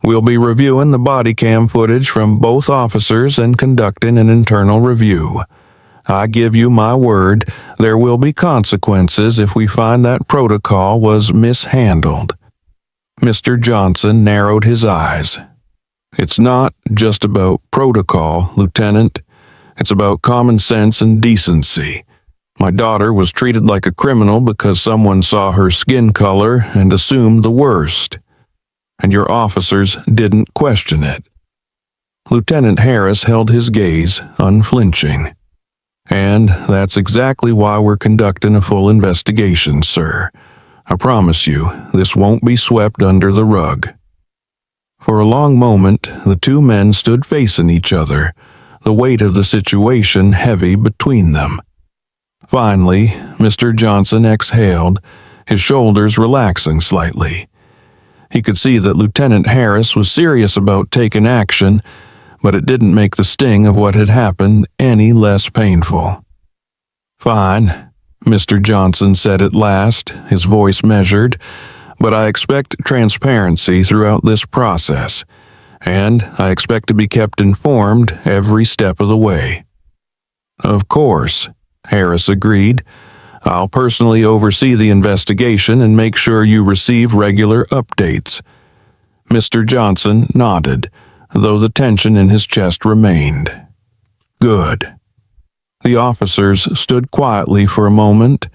We'll be reviewing the body cam footage from both officers and conducting an internal review. I give you my word, there will be consequences if we find that protocol was mishandled. Mr. Johnson narrowed his eyes. It's not just about protocol, Lieutenant. It's about common sense and decency. My daughter was treated like a criminal because someone saw her skin color and assumed the worst. And your officers didn't question it. Lieutenant Harris held his gaze, unflinching. And that's exactly why we're conducting a full investigation, sir. I promise you, this won't be swept under the rug. For a long moment, the two men stood facing each other, the weight of the situation heavy between them. Finally, Mr. Johnson exhaled, his shoulders relaxing slightly. He could see that Lieutenant Harris was serious about taking action, but it didn't make the sting of what had happened any less painful. Fine, Mr. Johnson said at last, his voice measured, but I expect transparency throughout this process, and I expect to be kept informed every step of the way. Of course, Harris agreed. I'll personally oversee the investigation and make sure you receive regular updates. Mr. Johnson nodded, though the tension in his chest remained. Good. The officers stood quietly for a moment,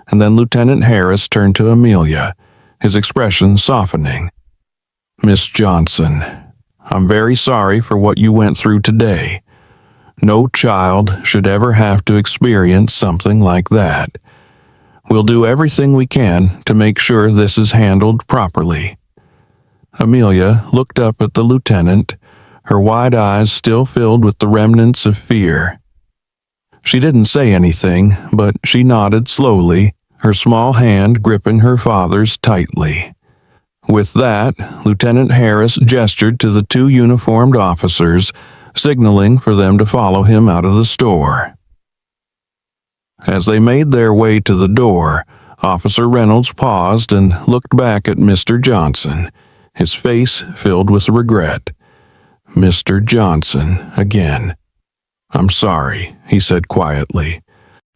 and then Lieutenant Harris turned to Amelia, his expression softening. Miss Johnson, I'm very sorry for what you went through today. No child should ever have to experience something like that. We'll do everything we can to make sure this is handled properly. Amelia looked up at the lieutenant, her wide eyes still filled with the remnants of fear. She didn't say anything, but she nodded slowly, her small hand gripping her father's tightly. With that, Lieutenant Harris gestured to the two uniformed officers, signaling for them to follow him out of the store. As they made their way to the door, Officer Reynolds paused and looked back at Mr. Johnson, his face filled with regret. Mr. Johnson again. I'm sorry, he said quietly.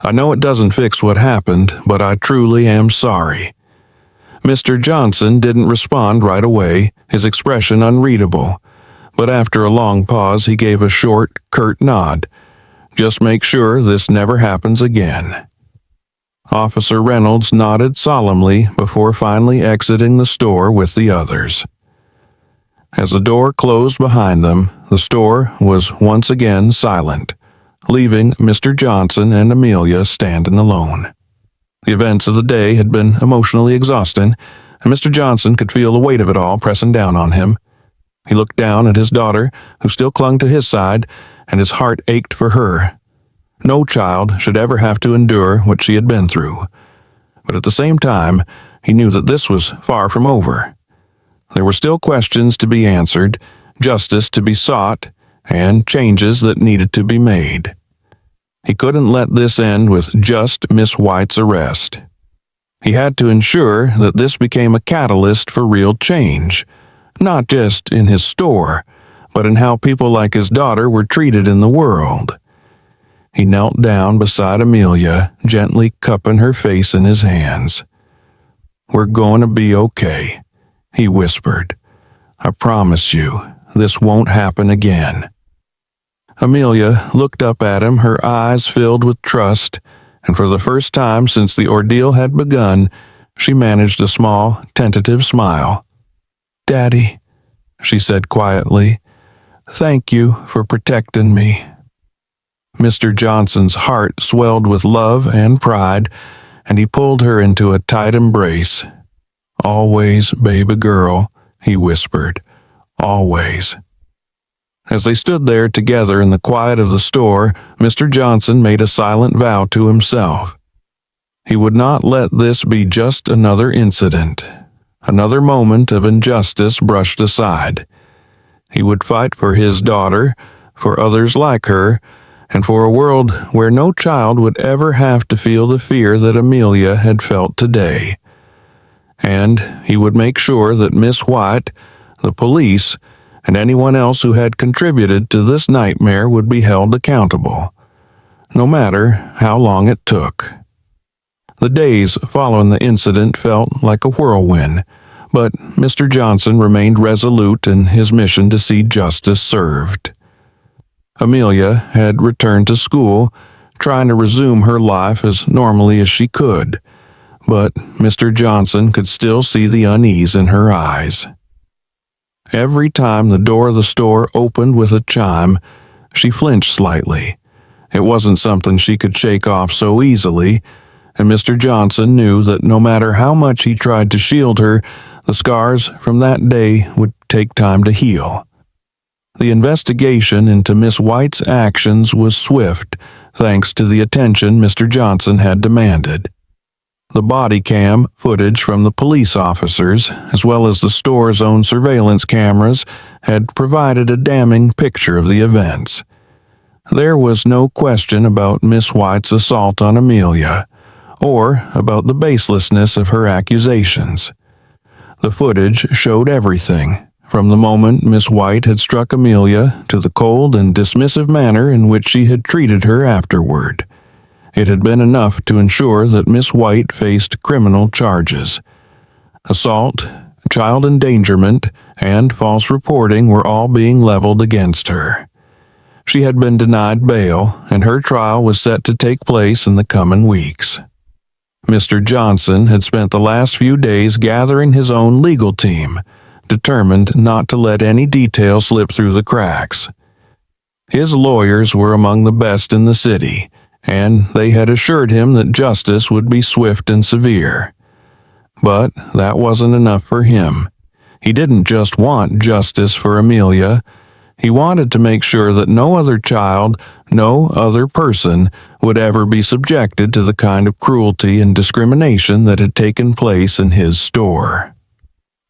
I know it doesn't fix what happened, but I truly am sorry. Mr. Johnson didn't respond right away, his expression unreadable. But after a long pause, he gave a short, curt nod. "Just make sure this never happens again." Officer Reynolds nodded solemnly before finally exiting the store with the others. As the door closed behind them, the store was once again silent, leaving Mr. Johnson and Amelia standing alone. The events of the day had been emotionally exhausting, and Mr. Johnson could feel the weight of it all pressing down on him. He looked down at his daughter, who still clung to his side, and his heart ached for her. No child should ever have to endure what she had been through. But at the same time, he knew that this was far from over. There were still questions to be answered, justice to be sought, and changes that needed to be made. He couldn't let this end with just Miss White's arrest. He had to ensure that this became a catalyst for real change, not just in his store, but in how people like his daughter were treated in the world. He knelt down beside Amelia, gently cupping her face in his hands. "We're going to be okay," he whispered. "I promise you, this won't happen again." Amelia looked up at him, her eyes filled with trust, and for the first time since the ordeal had begun, she managed a small, tentative smile. "Daddy," she said quietly, "thank you for protecting me." Mr. Johnson's heart swelled with love and pride, and he pulled her into a tight embrace. "Always, baby girl," he whispered. "Always." As they stood there together in the quiet of the store, Mr. Johnson made a silent vow to himself. He would not let this be just another incident, another moment of injustice brushed aside. He would fight for his daughter, for others like her, and for a world where no child would ever have to feel the fear that Amelia had felt today. And he would make sure that Miss White, the police, and anyone else who had contributed to this nightmare would be held accountable, no matter how long it took. The days following the incident felt like a whirlwind, but Mr. Johnson remained resolute in his mission to see justice served. Amelia had returned to school, trying to resume her life as normally as she could, but Mr. Johnson could still see the unease in her eyes. Every time the door of the store opened with a chime, she flinched slightly. It wasn't something she could shake off so easily, and Mr. Johnson knew that no matter how much he tried to shield her, the scars from that day would take time to heal. The investigation into Miss White's actions was swift, thanks to the attention Mr. Johnson had demanded. The body cam footage from the police officers, as well as the store's own surveillance cameras, had provided a damning picture of the events. There was no question about Miss White's assault on Amelia, or about the baselessness of her accusations. The footage showed everything, from the moment Miss White had struck Amelia to the cold and dismissive manner in which she had treated her afterward. It had been enough to ensure that Miss White faced criminal charges. Assault, child endangerment, and false reporting were all being leveled against her. She had been denied bail, and her trial was set to take place in the coming weeks. Mr. Johnson had spent the last few days gathering his own legal team, determined not to let any detail slip through the cracks. His lawyers were among the best in the city, and they had assured him that justice would be swift and severe. But that wasn't enough for him. He didn't just want justice for Amelia. He wanted to make sure that no other child, no other person, would ever be subjected to the kind of cruelty and discrimination that had taken place in his store.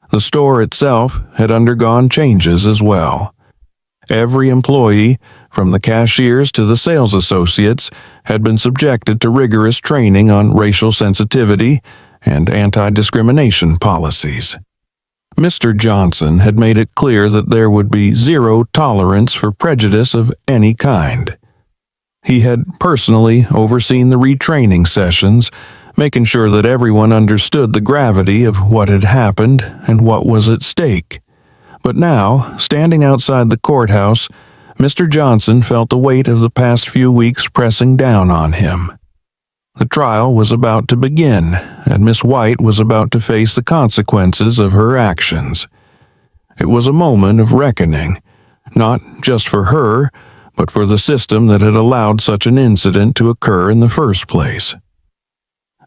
The store itself had undergone changes as well. Every employee, from the cashiers to the sales associates, had been subjected to rigorous training on racial sensitivity and anti-discrimination policies. Mr. Johnson had made it clear that there would be zero tolerance for prejudice of any kind. He had personally overseen the retraining sessions, making sure that everyone understood the gravity of what had happened and what was at stake. But now, standing outside the courthouse, Mr. Johnson felt the weight of the past few weeks pressing down on him. The trial was about to begin, and Miss White was about to face the consequences of her actions. It was a moment of reckoning, not just for her, but for the system that had allowed such an incident to occur in the first place.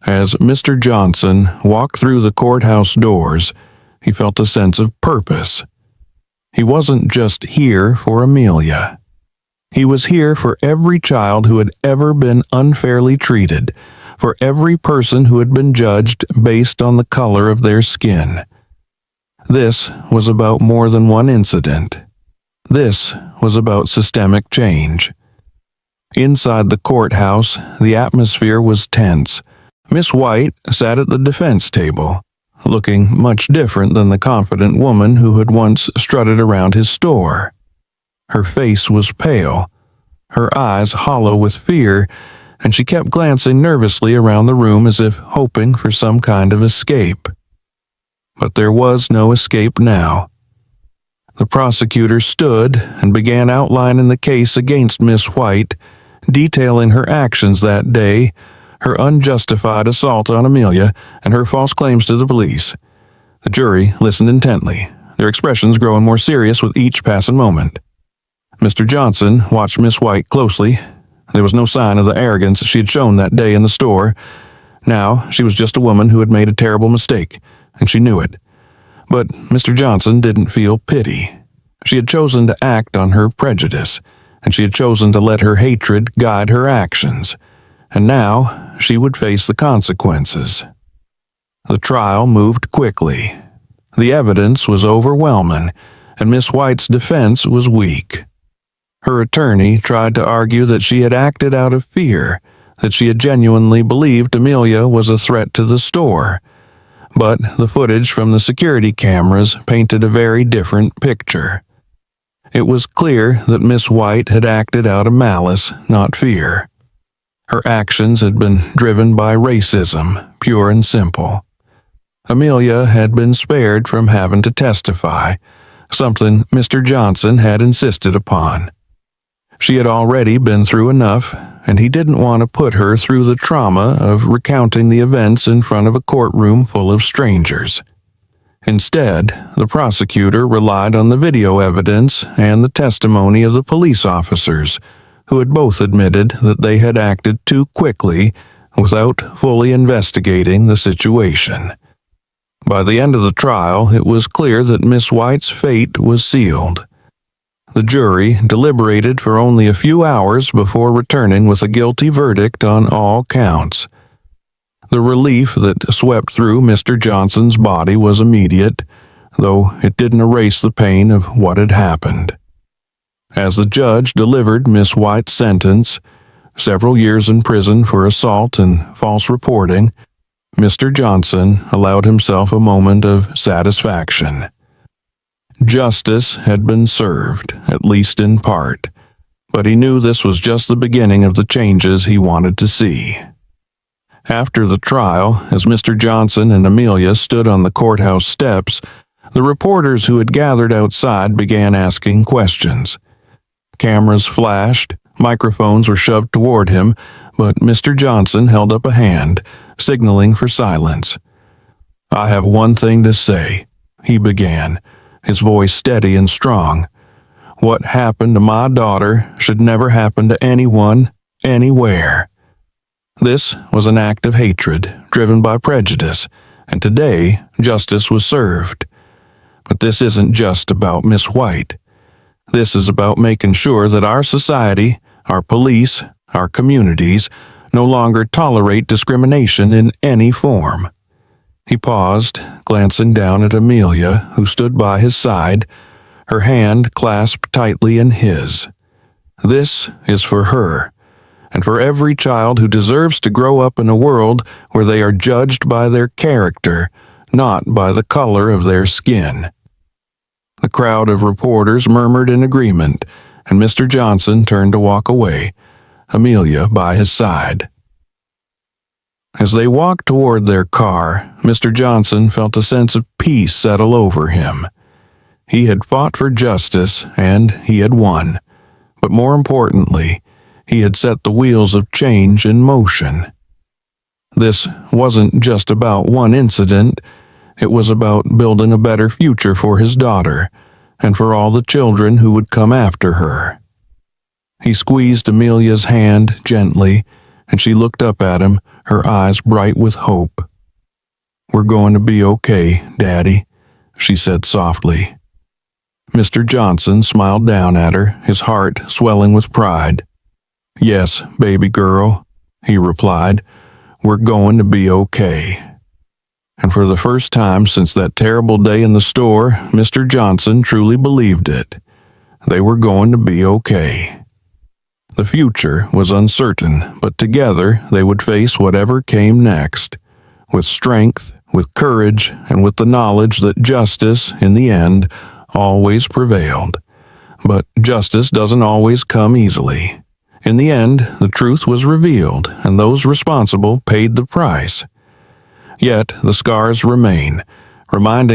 As Mr. Johnson walked through the courthouse doors, he felt a sense of purpose. He wasn't just here for Amelia. He was here for every child who had ever been unfairly treated, for every person who had been judged based on the color of their skin. This was about more than one incident. This was about systemic change. Inside the courthouse, the atmosphere was tense. Miss White sat at the defense table, looking much different than the confident woman who had once strutted around his store. Her face was pale, her eyes hollow with fear, and she kept glancing nervously around the room as if hoping for some kind of escape. But there was no escape now. The prosecutor stood and began outlining the case against Miss White, detailing her actions that day, her unjustified assault on Amelia, and her false claims to the police. The jury listened intently, their expressions growing more serious with each passing moment. Mr. Johnson watched Miss White closely. There was no sign of the arrogance she had shown that day in the store. Now, she was just a woman who had made a terrible mistake, and she knew it. But Mr. Johnson didn't feel pity. She had chosen to act on her prejudice, and she had chosen to let her hatred guide her actions. And now, she would face the consequences. The trial moved quickly. The evidence was overwhelming, and Miss White's defense was weak. Her attorney tried to argue that she had acted out of fear, that she had genuinely believed Amelia was a threat to the store. But the footage from the security cameras painted a very different picture. It was clear that Miss White had acted out of malice, not fear. Her actions had been driven by racism, pure and simple. Amelia had been spared from having to testify, something Mr. Johnson had insisted upon. She had already been through enough, and he didn't want to put her through the trauma of recounting the events in front of a courtroom full of strangers. Instead, the prosecutor relied on the video evidence and the testimony of the police officers, who had both admitted that they had acted too quickly without fully investigating the situation. By the end of the trial, it was clear that Miss White's fate was sealed. The jury deliberated for only a few hours before returning with a guilty verdict on all counts. The relief that swept through Mr. Johnson's body was immediate, though it didn't erase the pain of what had happened. As the judge delivered Miss White's sentence, several years in prison for assault and false reporting, Mr. Johnson allowed himself a moment of satisfaction. Justice had been served, at least in part, but he knew this was just the beginning of the changes he wanted to see. After the trial, as Mr. Johnson and Amelia stood on the courthouse steps, the reporters who had gathered outside began asking questions. Cameras flashed, microphones were shoved toward him, but Mr. Johnson held up a hand, signaling for silence. "I have one thing to say," he began, his voice steady and strong. "What happened to my daughter should never happen to anyone, anywhere." This was an act of hatred, driven by prejudice, and today justice was served. But this isn't just about Miss White. This is about making sure that our society, our police, our communities, no longer tolerate discrimination in any form. He paused, glancing down at Amelia, who stood by his side, her hand clasped tightly in his. This is for her, and for every child who deserves to grow up in a world where they are judged by their character, not by the color of their skin. The crowd of reporters murmured in agreement, and Mr. Johnson turned to walk away, Amelia by his side. As they walked toward their car, Mr. Johnson felt a sense of peace settle over him. He had fought for justice, and he had won. But more importantly, he had set the wheels of change in motion. This wasn't just about one incident. It was about building a better future for his daughter, and for all the children who would come after her. He squeezed Amelia's hand gently, and she looked up at him, her eyes bright with hope. "We're going to be okay, Daddy," she said softly. Mr. Johnson smiled down at her, his heart swelling with pride. "Yes, baby girl," he replied. "We're going to be okay." And for the first time since that terrible day in the store, Mr. Johnson truly believed it. They were going to be okay. The future was uncertain, but together they would face whatever came next, with strength, with courage, and with the knowledge that justice, in the end, always prevailed. But justice doesn't always come easily. In the end, the truth was revealed, and those responsible paid the price. Yet the scars remain, reminding